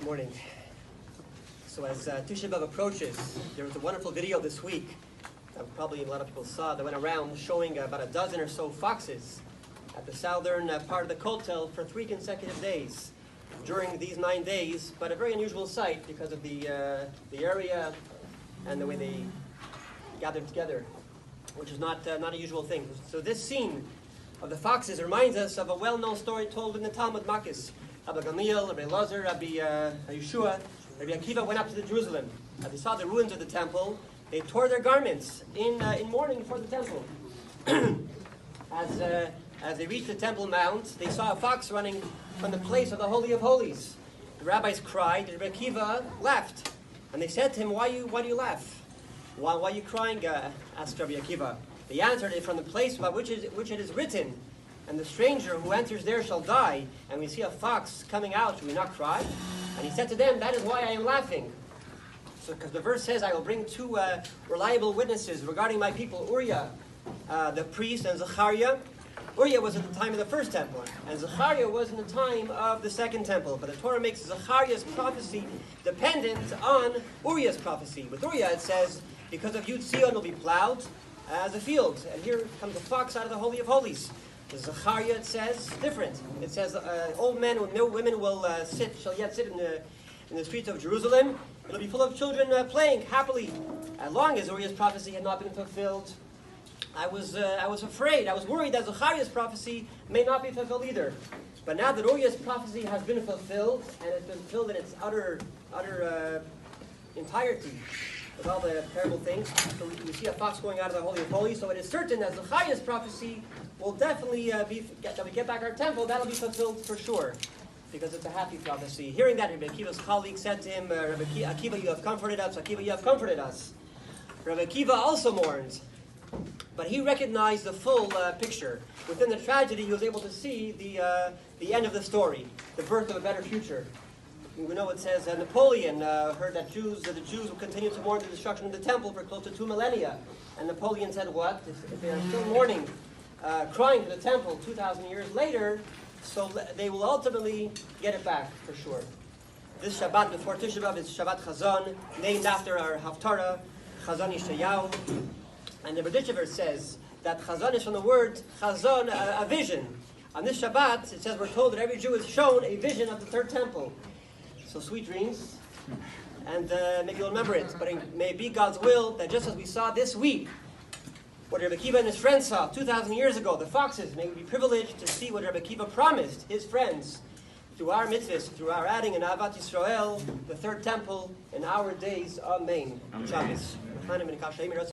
Good morning. So as Tisha B'Av approaches, there was a wonderful video this week that probably a lot of people saw that went around showing about a dozen or so foxes at the southern part of the Kotel for 3 consecutive days during these 9 days, but a very unusual sight because of the area and the way they gathered together, which is not a usual thing. So this scene of the foxes reminds us of a well-known story told in the Talmud Makis. Rabbi Gamliel, Rabbi Elazar, Rabbi Yeshua, Rabbi Akiva went up to Jerusalem. As they saw the ruins of the temple, they tore their garments in mourning for the temple. As they reached the Temple Mount, they saw a fox running from the place of the Holy of Holies. The rabbis cried, and Rabbi Akiva laughed. And they said to him, Why do you laugh? Why are you crying? Asked Rabbi Akiva. They answered, From the place about which it is written, and the stranger who enters there shall die, and we see a fox coming out, should we not cry? And he said to them, That is why I am laughing. So, because the verse says, I will bring 2 reliable witnesses regarding my people, Uriah, the priest, and Zechariah. Uriah was at the time of the first temple, and Zechariah was in the time of the second temple. But the Torah makes Zechariah's prophecy dependent on Uriah's prophecy. With Uriah it says, because of you Zion will be plowed as a field. And here comes a fox out of the Holy of Holies. With Zechariah it says different. It says old men and no women shall yet sit in the streets of Jerusalem. It'll be full of children playing happily. As long as Uriah's prophecy had not been fulfilled, I was afraid. I was worried that Zechariah's prophecy may not be fulfilled either. But now that Uriah's prophecy has been fulfilled, and it's been fulfilled in its utter entirety, with all the terrible things, so we see a fox going out of the Holy of Holies. So it is certain that Zechariah's prophecy will definitely that we get back our temple. That'll be fulfilled for sure, because it's a happy prophecy. Hearing that, Rabbi Akiva's colleague said to him, Rabbi Akiva, you have comforted us. Akiva, you have comforted us. Rabbi Akiva also mourned, but he recognized the full picture. Within the tragedy, he was able to see the end of the story, the birth of a better future. We know it says Napoleon heard that the Jews would continue to mourn the destruction of the temple for close to 2 millennia. And Napoleon said, what? If they are still mourning, crying for the temple 2,000 years later, so they will ultimately get it back for sure. This Shabbat before Tisha B'Av is Shabbat Chazon, named after our Haftarah, Chazon Yeshayahu. And the Berditchever says that Chazon is from the word Chazon, a vision. On this Shabbat, it says we're told that every Jew is shown a vision of the third temple. So sweet dreams, and maybe you'll remember it. But it may be God's will that just as we saw this week, what Rabbi Akiva and his friends saw 2,000 years ago, the foxes, may we be privileged to see what Rabbi Akiva promised his friends through our mitzvahs, through our adding in Ahavat Yisrael, the third temple, in our days. Amen. Shabbos.